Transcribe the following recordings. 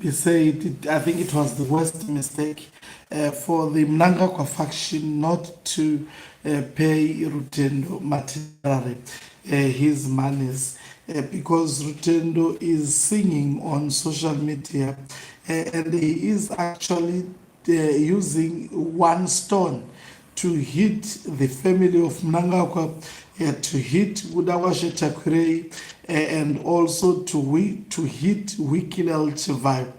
he said, I think it was the worst mistake for the Mnangagwa faction not to pay Rutendo Matinyarare his monies because Rutendo is singing on social media and he is actually using one stone to hit the family of Mnangagwa, to hit Budawashe Tagwirei, and also to hit Rutendo and Chivayo.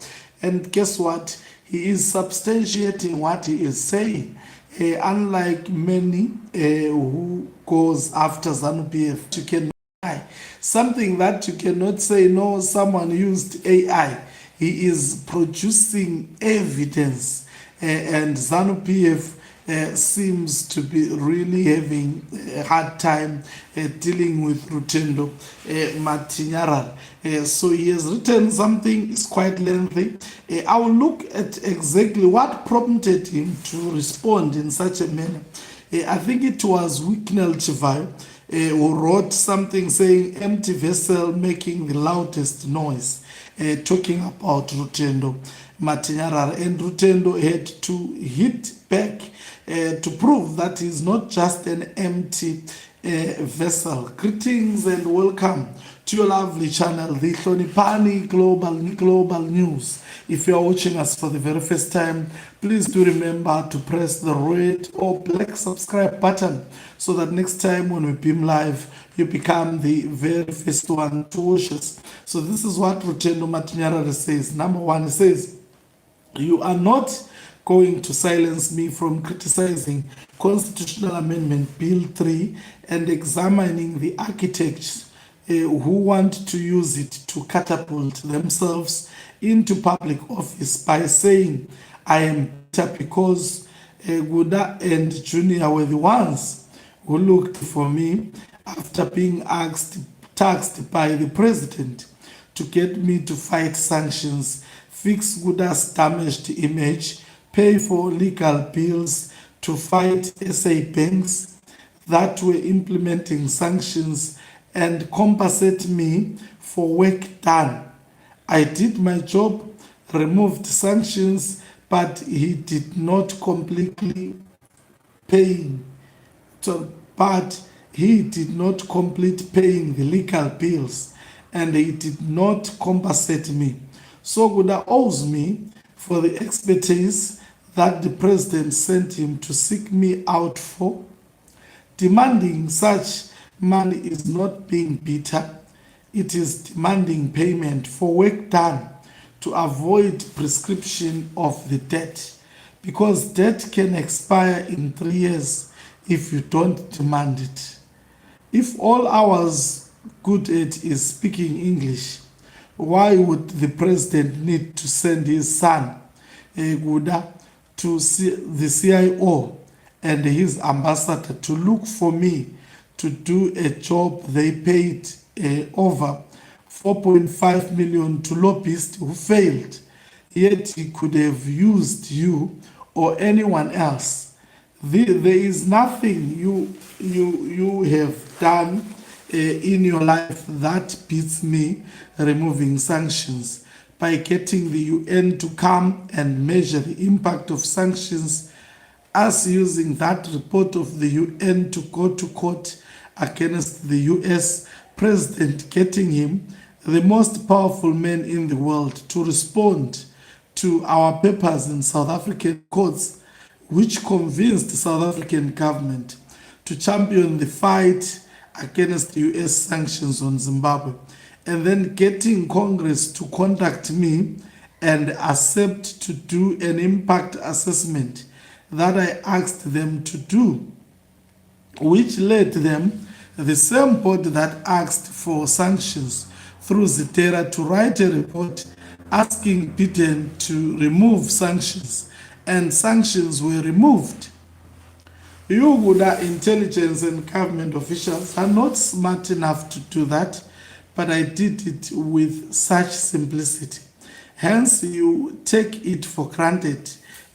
And guess what? He is substantiating what he is saying. Unlike many who goes after ZANU-PF, you cannot lie. Something that you cannot say, no, someone used AI. He is producing evidence, and ZANU-PF seems to be really having a hard time dealing with Rutendo Matinyarare. So he has written something, it's quite lengthy. I will look at exactly what prompted him to respond in such a manner. I think it was Rutendo Chivayo who wrote something saying empty vessel making the loudest noise, talking about Rutendo Matinyarare, and Rutendo had to hit back to prove that he's not just an empty vessel. Greetings and welcome to your lovely channel, the Hlonipani Global News. If you are watching us for the very first time, please do remember to press the red or black subscribe button so that next time when we beam live, you become the very first one to watch us. So this is what Rutendo Matinyarare says. Number one, he says, you are not going to silence me from criticizing Constitutional Amendment Bill 3 and examining the architects who want to use it to catapult themselves into public office by saying, I am better because Guda and Junior were the ones who looked for me after being taxed by the president to get me to fight sanctions, fix Guda's damaged image, pay for legal bills to fight SA banks that were implementing sanctions, and compensate me for work done. I did my job, removed sanctions, but he did not completely pay. But he did not complete paying the legal bills, and he did not compensate me. So Guda owes me for the expertise that the president sent him to seek me out for. Demanding such money is not being bitter. It is demanding payment for work done to avoid prescription of the debt, because debt can expire in 3 years if you don't demand it. If all I was good at is speaking English, why would the president need to send his son, Guda, to the CIO and his ambassador to look for me to do a job they paid over 4.5 million to lobbyists who failed? Yet he could have used you or anyone else. There is nothing you have done in your life that beats me removing sanctions by getting the UN to come and measure the impact of sanctions, us using that report of the UN to go to court against the US president, getting him, the most powerful man in the world, to respond to our papers in South African courts, which convinced the South African government to champion the fight against US sanctions on Zimbabwe, and then getting Congress to contact me and accept to do an impact assessment that I asked them to do, which led them, the same body that asked for sanctions through Zitera, to write a report asking Biden to remove sanctions, and sanctions were removed. You, Guda, intelligence and government officials are not smart enough to do that, but I did it with such simplicity. Hence, you take it for granted.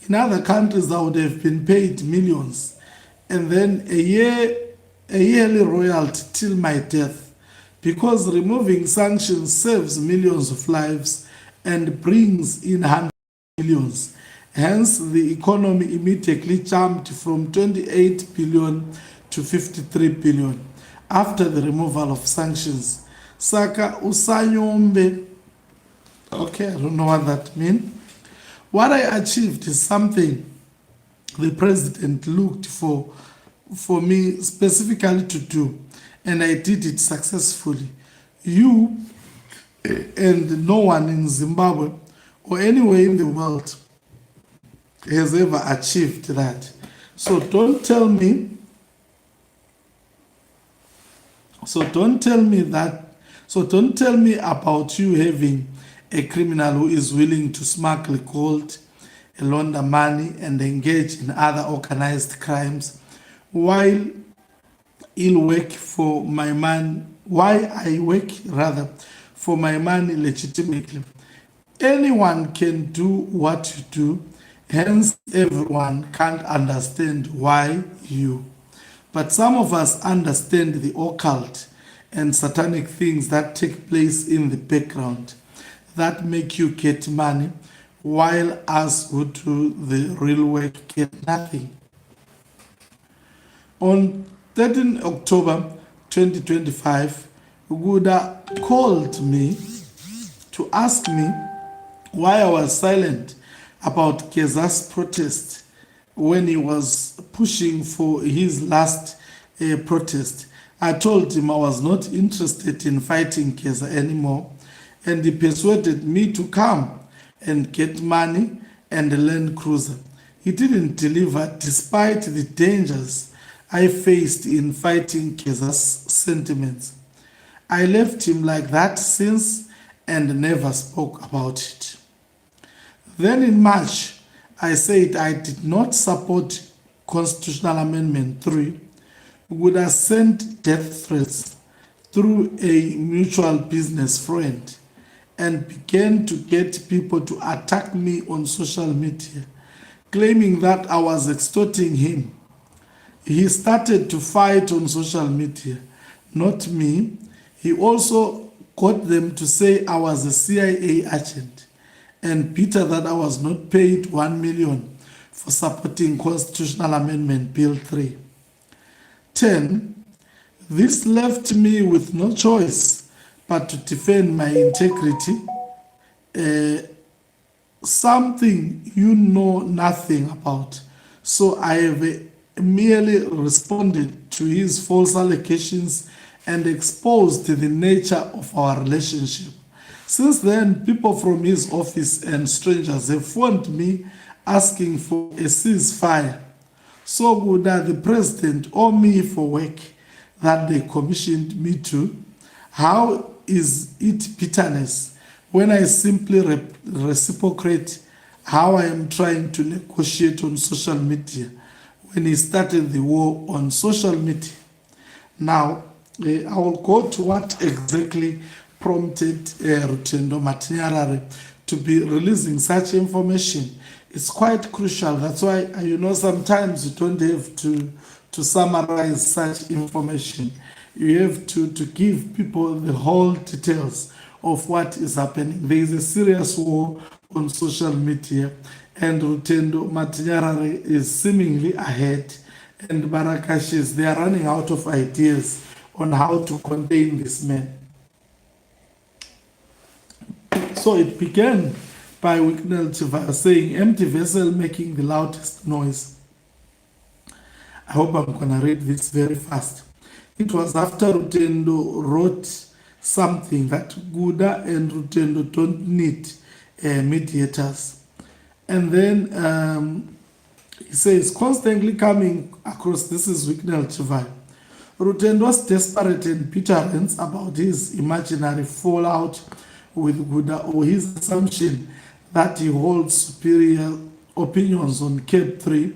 In other countries, I would have been paid millions, and then a yearly royalty till my death, because removing sanctions saves millions of lives and brings in hundreds of millions. Hence, the economy immediately jumped from 28 billion to 53 billion after the removal of sanctions. Saka usanyombe. Okay, I don't know what that means. What I achieved is something the president looked for me specifically to do, and I did it successfully. You and no one in Zimbabwe or anywhere in the world has ever achieved that. So don't tell me. So don't tell me that. So don't tell me about you having a criminal who is willing to smuggle gold, launder money, and engage in other organized crimes, while he'll work for my money. Why I work rather for my money legitimately. Anyone can do what you do, hence everyone can't understand why you. But some of us understand the occult and satanic things that take place in the background that make you get money, while us who do the real work get nothing. On 13 October 2025, Guda called me to ask me why I was silent about Keza's protest when he was pushing for his last protest. I told him I was not interested in fighting Keza anymore, and he persuaded me to come and get money and a Land Cruiser. He didn't deliver despite the dangers I faced in fighting Keza's sentiments. I left him like that since and never spoke about it. Then in March, I said I did not support Constitutional Amendment 3, would have sent death threats through a mutual business friend and began to get people to attack me on social media, claiming that I was extorting him. He started to fight on social media, not me. He also got them to say I was a CIA agent and bitter that I was not paid 1 million for supporting Constitutional Amendment Bill 3. 10. This left me with no choice but to defend my integrity, something you know nothing about. So I have merely responded to his false allegations and exposed the nature of our relationship. Since then, people from his office and strangers have phoned me asking for a ceasefire. So would the president owe me for work that they commissioned me to? How is it bitterness when I simply reciprocate how I am trying to negotiate on social media when he started the war on social media? Now, I will go to what exactly prompted Rutendo Matinyarare to be releasing such information. It's quite crucial. That's why, sometimes you don't have to summarize such information. You have to give people the whole details of what is happening. There is a serious war on social media, and Rutendo Matinyarare is seemingly ahead, and Barakashis, they are running out of ideas on how to contain this man. So it began by Rutendo Chivayo saying, empty vessel making the loudest noise. I hope I'm going to read this very fast. It was after Rutendo wrote something that Guda and Rutendo don't need mediators. And then he says, constantly coming across, this is Rutendo Chivayo. Rutendo was desperate and bitter about his imaginary fallout with Guda, or his assumption that he holds superior opinions on Cape 3,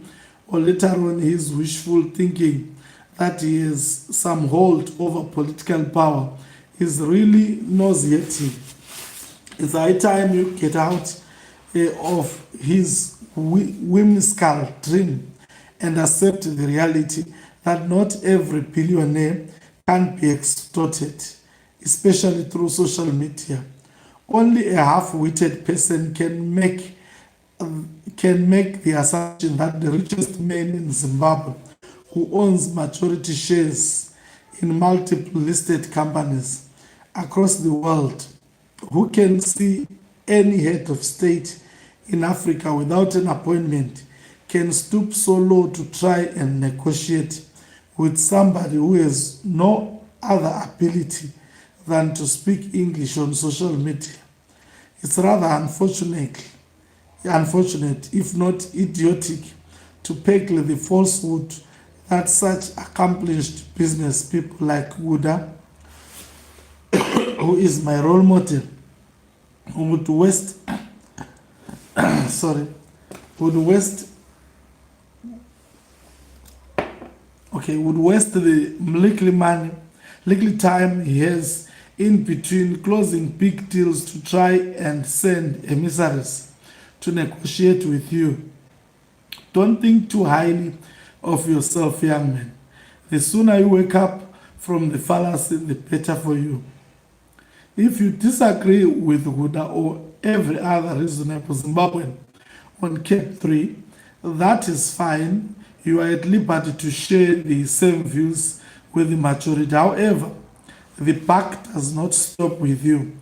or later on his wishful thinking that he has some hold over political power is really nauseating. It's high time you get out of his whimsical dream and accept the reality that not every billionaire can be extorted, especially through social media. Only a half-witted person can make the assumption that the richest man in Zimbabwe, who owns majority shares in multiple listed companies across the world, who can see any head of state in Africa without an appointment, can stoop so low to try and negotiate with somebody who has no other ability than to speak English on social media. It's rather unfortunate, if not idiotic, to peddle the falsehood that such accomplished business people like Guda, who is my role model, who would waste sorry, would waste the little time he has in between closing big deals to try and send emissaries to negotiate with you. Don't think too highly of yourself, young man. The sooner you wake up from the fallacy, the better for you. If you disagree with Huda or every other reasonable Zimbabwean on Cape 3, that is fine. You are at liberty to share the same views with the majority. However, the buck does not stop with you.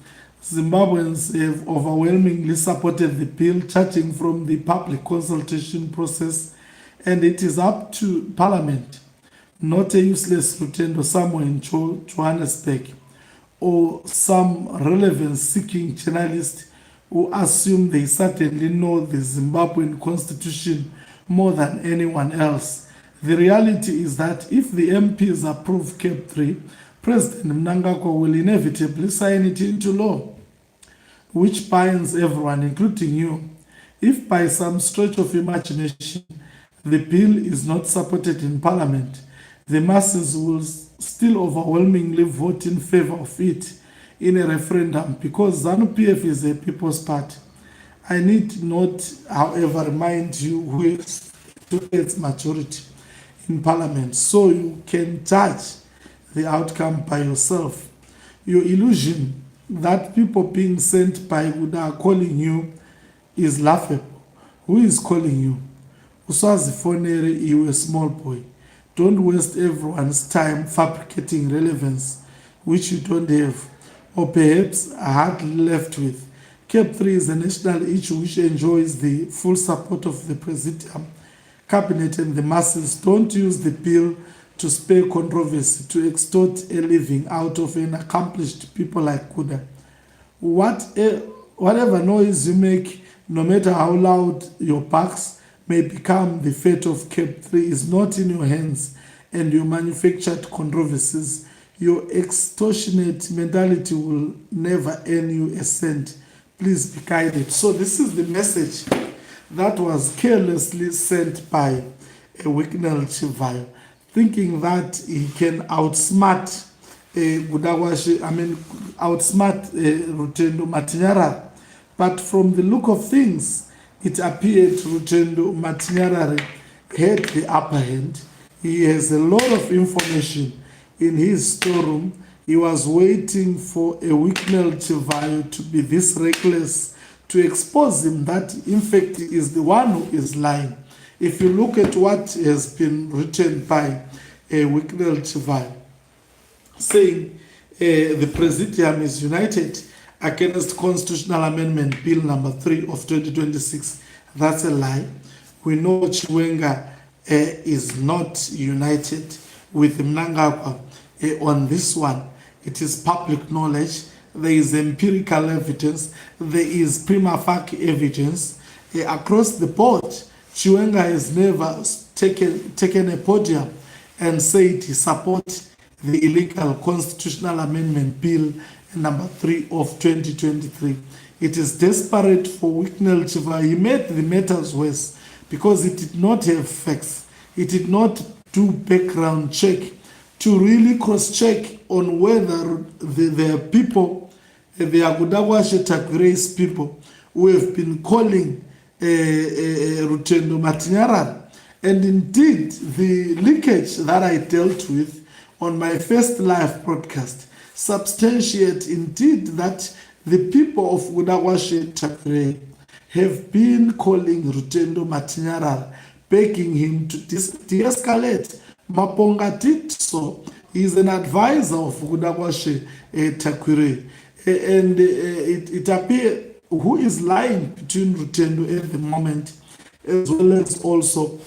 Zimbabweans have overwhelmingly supported the bill, judging from the public consultation process, and it is up to Parliament, not a useless Rutendo somewhere in Johannesburg, or some relevance-seeking journalist who assume they certainly know the Zimbabwean constitution more than anyone else. The reality is that if the MPs approve Cape 3, President Mnangagwa will inevitably sign it into law, which binds everyone, including you. If by some stretch of imagination the bill is not supported in Parliament, the masses will still overwhelmingly vote in favor of it in a referendum because ZANU-PF is a people's party. I need not, however, remind you who is two-thirds majority in Parliament, so you can judge the outcome by yourself. Your illusion that people being sent by Huda are calling you is laughable. Who is calling you? Uswazi Fonere, you a small boy. Don't waste everyone's time fabricating relevance which you don't have, or perhaps are hardly left with. Cape 3 is a national issue which enjoys the full support of the Presidium, Cabinet and the masses. Don't use the bill to spare controversy, to extort a living out of an accomplished people like Kuda. Whatever noise you make, no matter how loud your barks, may become the fate of Cape 3 is not in your hands, and your manufactured controversies, your extortionate mentality will never earn you a cent. Please be guided. So this is the message that was carelessly sent by Tagwirei and Chivayo, thinking that he can outsmart Rutendo Matinyarare. But from the look of things, it appeared Rutendo Matinyarare had the upper hand. He has a lot of information in his storeroom. He was waiting for Tagwirei and Chivayo to be this reckless to expose him that in fact he is the one who is lying. If you look at what has been written by Tagwirei and Chivayo, saying the Presidium is united against Constitutional Amendment Bill number 3 of 2026. That's a lie. We know Chiwenga is not united with Mnangagwa on this one. It is public knowledge. There is empirical evidence. There is prima facie evidence. Across the board, Chiwenga has never taken a podium and said he supports the illegal Constitutional Amendment Bill number 3 of 2023. It is desperate for Tagwirei and Chivayo. He made the matters worse because it did not have facts. It did not do background check to really cross-check on whether there are people, the Agudawashe Tagwirei's people, who have been calling Rutendo Matinyarare. And indeed, the leakage that I dealt with on my first live broadcast substantiate indeed that The people of Udawashe Tagwirei have been calling Rutendo Matinyarare, begging him to de-escalate. Maponga did so. He is an advisor of Udawashe Tagwirei. And it appears who is lying between Rutendo at the moment, as well as also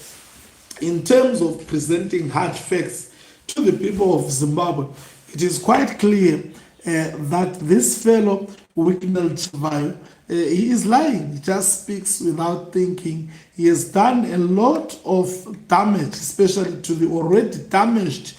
in terms of presenting hard facts to the people of Zimbabwe. It is quite clear that this fellow, Rutendo Chivayo, he is lying. He just speaks without thinking. He has done a lot of damage, especially to the already damaged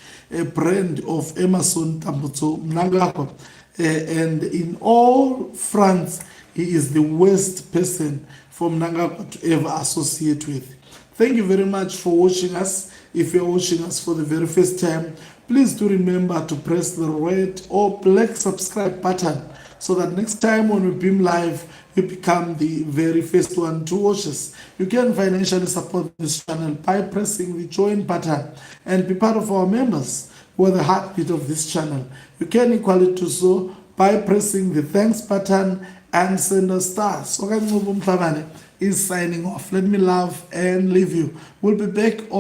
brand of Emerson Tambutso Mnangagwa. And in all fronts, he is the worst person for Mnangagwa to ever associate with. Thank you very much for watching us. If you're watching us for the very first time, please do remember to press the red or black subscribe button so that next time when we beam live, you become the very first one to watch us. You can financially support this channel by pressing the join button and be part of our members who are the heartbeat of this channel. You can equally do so by pressing the thanks button and send a star. So is signing off. Let me love and leave you. We'll be back on